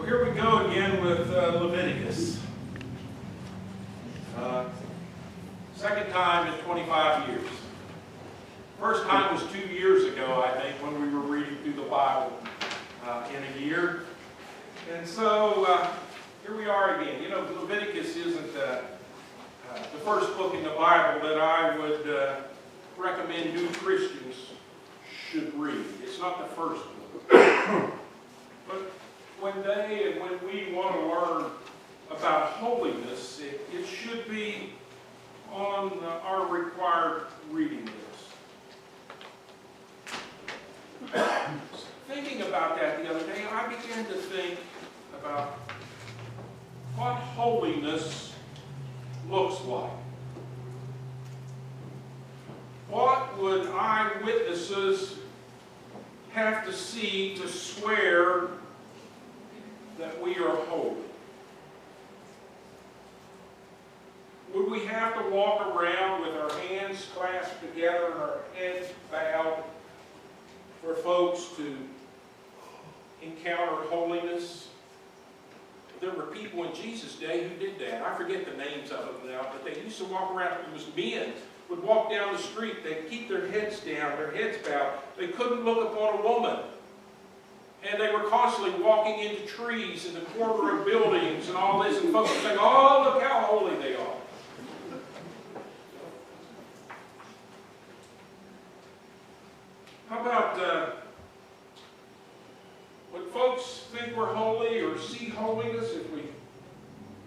Here we go again with Leviticus. Second time in 25 years. First time was 2 years ago, I think, when we were reading through the Bible in a year. And so here we are again. You know, Leviticus isn't the first book in the Bible that I would recommend new Christians should read. It's not the first book. But when we want to learn about holiness, it should be on our required reading list. Thinking about that the other day, I began to think about what holiness looks like. What would eyewitnesses have to see to swear that we are holy? Would we have to walk around with our hands clasped together and our heads bowed for folks to encounter holiness? There were people in Jesus' day who did that. I forget the names of them now, but they used to walk around. It was men would walk down the street. They'd keep their heads down, their heads bowed. They couldn't look upon a woman. And they were constantly walking into trees in the corner of buildings and all this, and folks would say, "Oh, look how holy they are." How about, would folks think we're holy or see holiness if we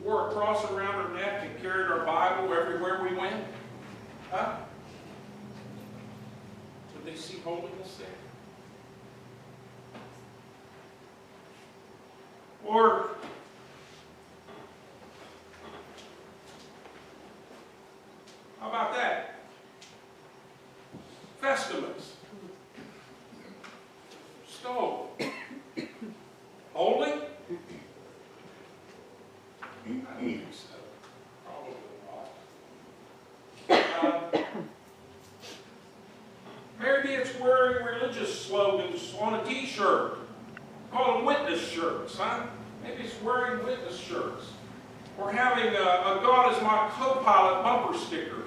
wore a cross around our neck and carried our Bible everywhere we went? Huh? Would they see holiness there? Or how about that? Festivals. Stove. Holy? I don't think so. Probably not. Maybe it's wearing religious slogans on a t-shirt. Call them witness shirts, huh? Maybe it's wearing witness shirts. Or having a God is my co-pilot bumper sticker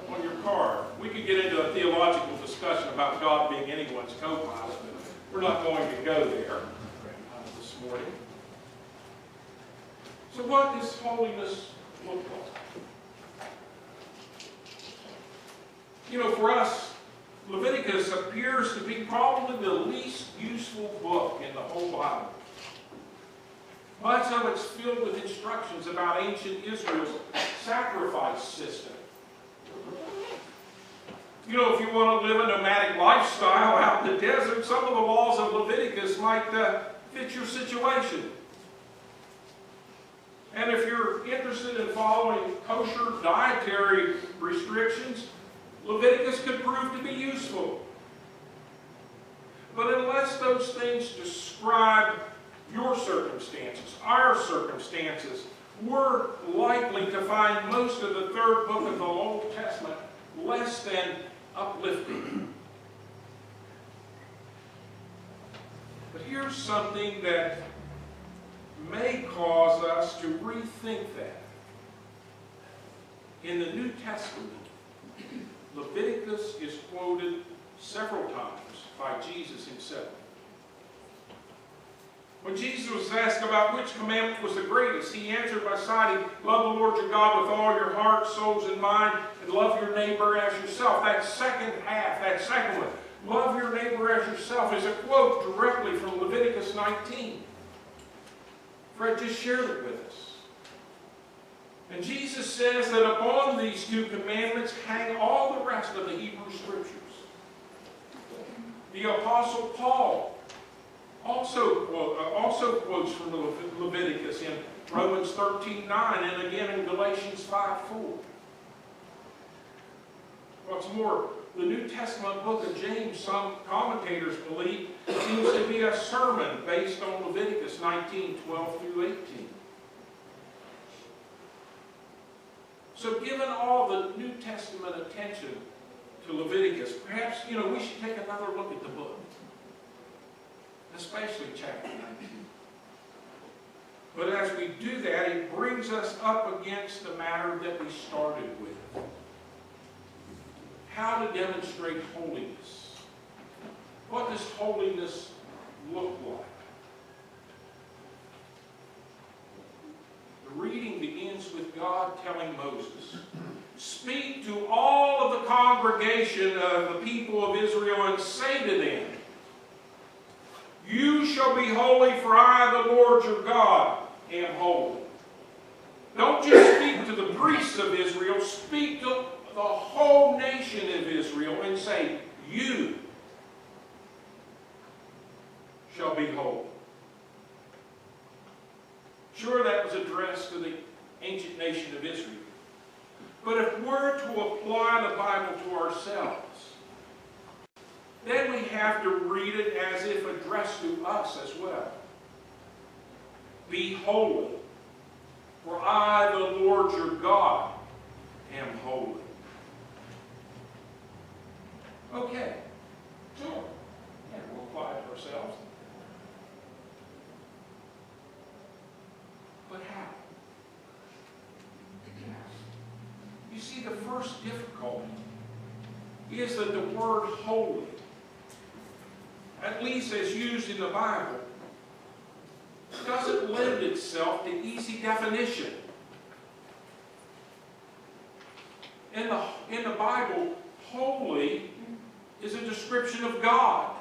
on your car. We could get into a theological discussion about God being anyone's co-pilot, but we're not going to go there this morning. So what does holiness look like? You know, for us, Leviticus appears to be probably the least useful book in the whole Bible. Much of it's filled with instructions about ancient Israel's sacrifice system. You know, if you want to live a nomadic lifestyle out in the desert, some of the laws of Leviticus might fit your situation. And if you're interested in following kosher dietary restrictions, Leviticus could prove to be useful. But unless those things describe your circumstances, our circumstances, we're likely to find most of the third book of the Old Testament less than uplifting. But here's something that may cause us to rethink that. In the New Testament, Leviticus is quoted several times by Jesus himself. When Jesus was asked about which commandment was the greatest, he answered by citing, "Love the Lord your God with all your heart, souls, and mind, and love your neighbor as yourself." That second half, that second one, "Love your neighbor as yourself," is a quote directly from Leviticus 19. Fred just shared it with us. And Jesus says that upon these two commandments hang all the rest of the Hebrew Scriptures. The Apostle Paul also quotes from Leviticus in Romans 13:9 and again in Galatians 5:4. What's more, the New Testament book of James, some commentators believe, seems to be a sermon based on Leviticus 19:12 through 18. So given all the New Testament attention to Leviticus, perhaps, we should take another look at the book, especially chapter 19. But as we do that, it brings us up against the matter that we started with. How to demonstrate holiness. What does holiness look like? The reading begins with God telling Moses, "Speak to all of the congregation of the people of Israel and say to them, 'You shall be holy, for I, the Lord your God, am holy.'" Don't just speak to the priests of Israel, speak to the whole nation of Israel and say, "You shall be holy." Sure, that was addressed to the ancient nation of Israel. But if we're to apply the Bible to ourselves, then we have to read it as if addressed to us as well. "Be holy, for I, the Lord your God, am holy." Okay, sure. Yeah, we'll apply it to ourselves. But how? You see, the first difficulty is that the word holy, at least as used in the Bible, doesn't lend itself to easy definition. In the Bible, holy is a description of God.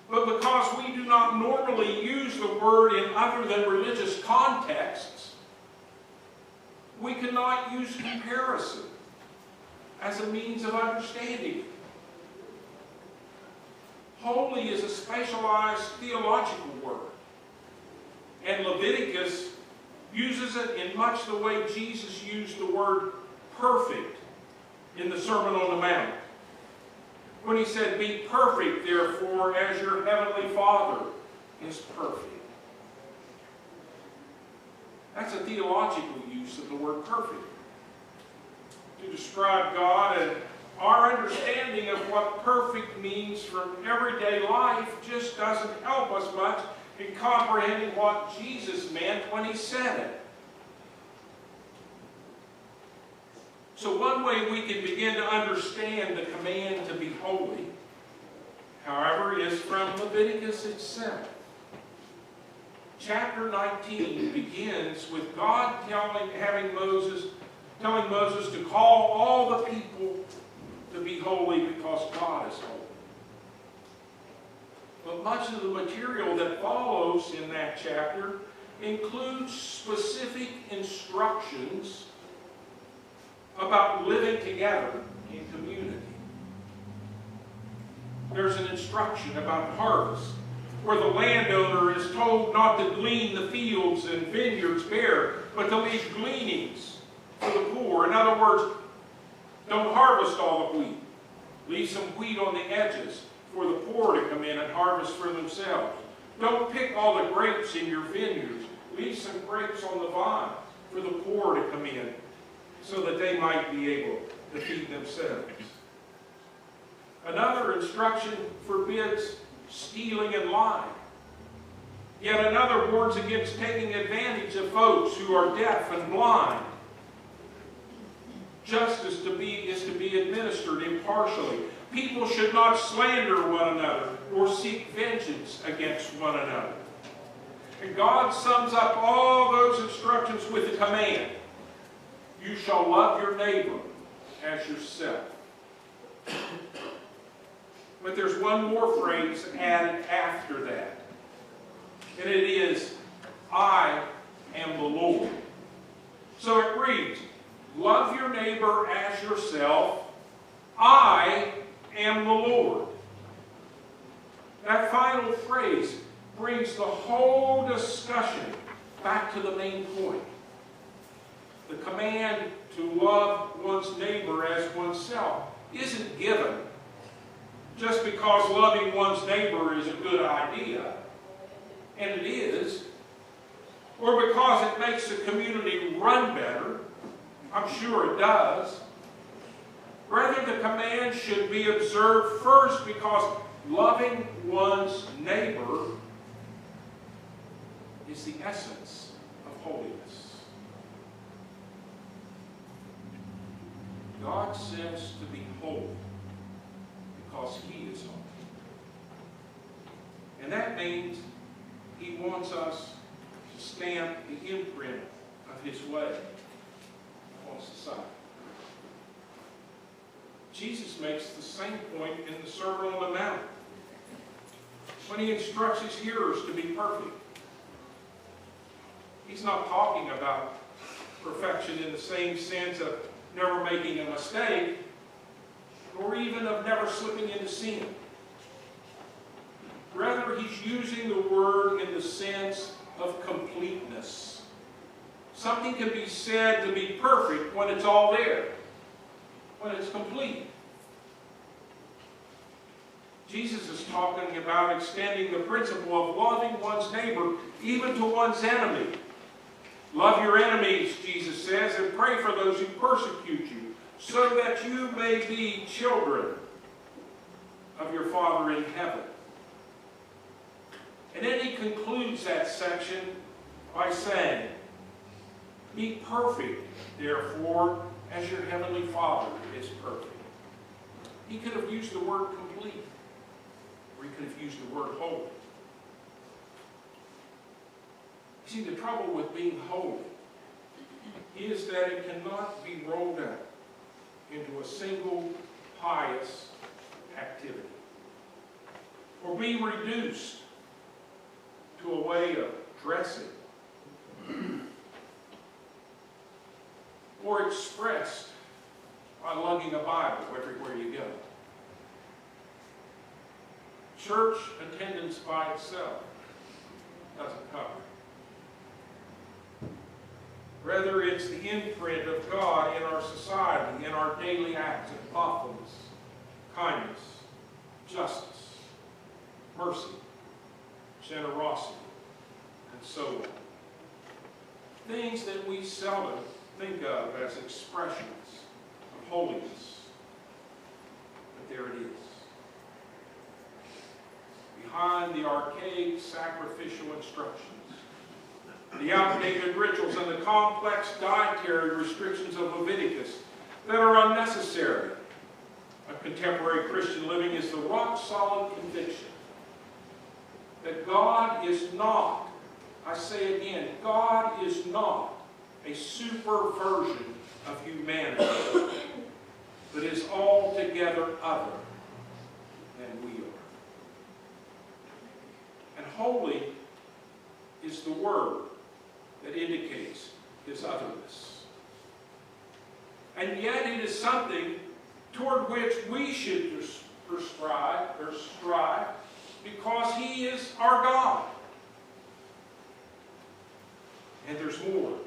But because we do not normally use the word in other than religious contexts, we cannot use comparison as a means of understanding it. Holy is a specialized theological word, and Leviticus uses it in much the way Jesus used the word perfect in the Sermon on the Mount, when he said, "Be perfect, therefore, as your heavenly Father is perfect." That's a theological use of the word perfect to describe God, and our understanding of what perfect means from everyday life just doesn't help us much in comprehending what Jesus meant when he said it. So one way we can begin to understand the command to be holy, however, is from Leviticus itself. Chapter 19 begins with God telling Moses to call all the people to be holy because God is holy. But much of the material that follows in that chapter includes specific instructions about living together in community. There's an instruction about harvest, where the landowner is told not to glean the fields and vineyards bare, but to leave gleanings for the poor. In other words, don't harvest all the wheat. Leave some wheat on the edges for the poor to come in and harvest for themselves. Don't pick all the grapes in your vineyards. Leave some grapes on the vine for the poor to come in so that they might be able to feed themselves. Another instruction forbids stealing and lying. Yet another warns against taking advantage of folks who are deaf and blind. Justice is to be administered impartially. People should not slander one another or seek vengeance against one another. And God sums up all those instructions with a command: "You shall love your neighbor as yourself." But there's one more phrase added after that. And it is, "I am the Lord." So it reads, "Love your neighbor as yourself. I am the Lord." That final phrase brings the whole discussion back to the main point. The command to love one's neighbor as oneself isn't given just because loving one's neighbor is a good idea, and it is, or because it makes the community run better. I'm sure it does. Rather, the command should be observed first because loving one's neighbor is the essence of holiness. God says to be holy because He is holy. And that means He wants us to stamp the imprint of His way on society. Jesus makes the same point in the Sermon on the Mount when He instructs His hearers to be perfect. He's not talking about perfection in the same sense of never making a mistake, or even of never slipping into sin. Rather, He's using the word in the sense of completeness. Something can be said to be perfect when it's all there, when it's complete. Jesus is talking about extending the principle of loving one's neighbor even to one's enemy. Love your enemies, Jesus says, and pray for those who persecute you, so that you may be children of your Father in heaven. And then He concludes that section by saying, be perfect, therefore, as your heavenly Father is perfect. He could have used the word complete, or He could have used the word holy. See, the trouble with being holy is that it cannot be rolled up into a single pious activity, or be reduced to a way of dressing, or expressed by lugging a Bible everywhere you go. Church attendance by itself doesn't cover it. Rather, it's the imprint of God in our society, in our daily acts of thoughtfulness, kindness, justice, mercy, generosity, and so on. Things that we seldom think of as expressions of holiness. But there it is. Behind the archaic sacrificial instructions, the outdated rituals, and the complex dietary restrictions of Leviticus that are unnecessary, of contemporary Christian living is the rock-solid conviction that God is not, I say again, God is not a super version of humanity, but is altogether other than we are. And holy is the word that indicates His otherness. And yet it is something toward which we should strive because He is our God. And there's more.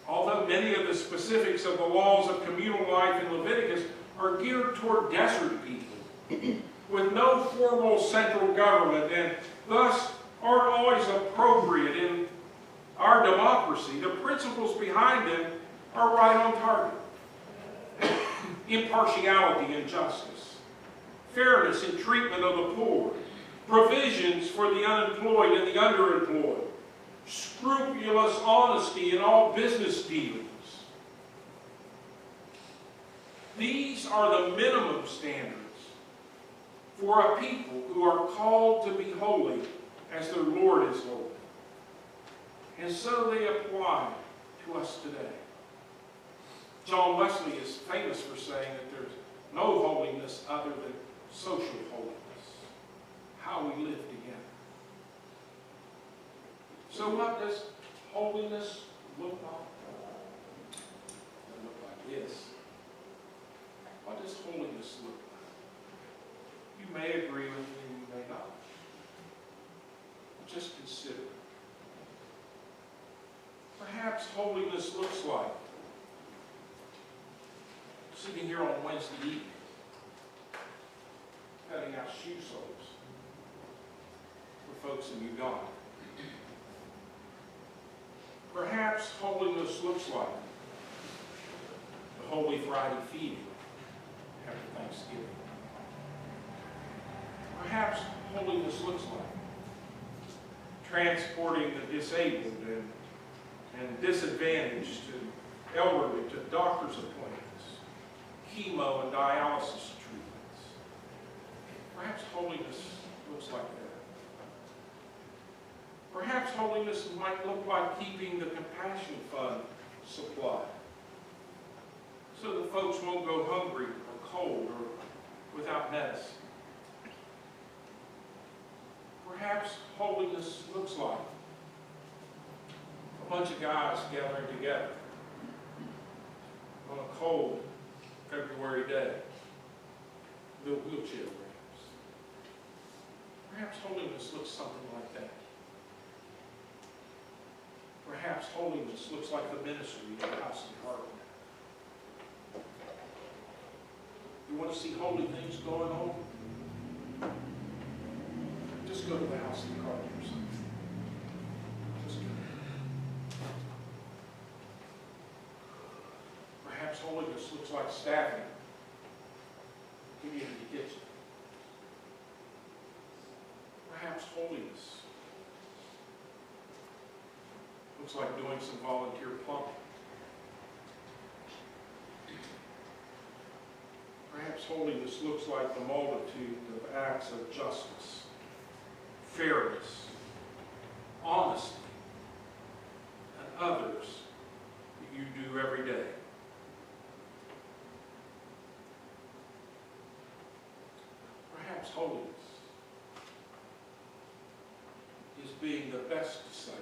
Although many of the specifics of the laws of communal life in Leviticus are geared toward desert people with no formal central government and thus aren't always appropriate in our democracy, the principles behind them are right on target. Impartiality and justice, fairness in treatment of the poor, provisions for the unemployed and the underemployed, scrupulous honesty in all business dealings. These are the minimum standards for a people who are called to be holy as their Lord is holy. And so they apply to us today. John Wesley is famous for saying that there's no holiness other than social holiness, how we live together. So what does holiness look like? It look like this. What does holiness look like? You may agree with me, you may not. Just consider. Perhaps holiness looks like sitting here on Wednesday evening, cutting out shoe soles for folks in Uganda. Perhaps holiness looks like the Holy Friday feeding after Thanksgiving. Perhaps holiness looks like transporting the disabled and disadvantaged, to elderly, to doctor's appointments, chemo and dialysis treatments. Perhaps holiness looks like that. Perhaps holiness might look like keeping the compassion fund supplied, so that folks won't go hungry or cold or without medicine. Perhaps holiness looks like a bunch of guys gathering together on a cold February day, build wheelchair ramps. Perhaps holiness looks something like that. Perhaps holiness looks like the ministry of the House of Carpenter. You want to see holy things going on? Just go to the House of Carpenters. Just go. Perhaps holiness looks like staffing community kitchen. Perhaps holiness looks like doing some volunteer plumbing. Perhaps holiness looks like the multitude of acts of justice, fairness, honesty, and others that you do every day. Perhaps holiness is being the best disciple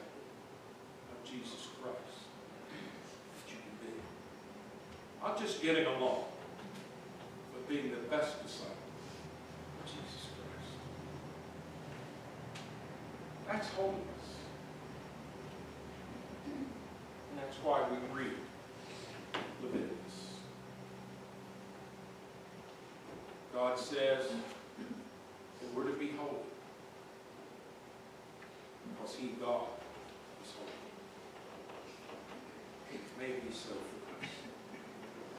of Jesus Christ that you can be. Not just getting along, but being the best disciple of Jesus Christ. That's holiness. And that's why we read Leviticus. God says that we're to be holy because He, God, is holy. May it be so for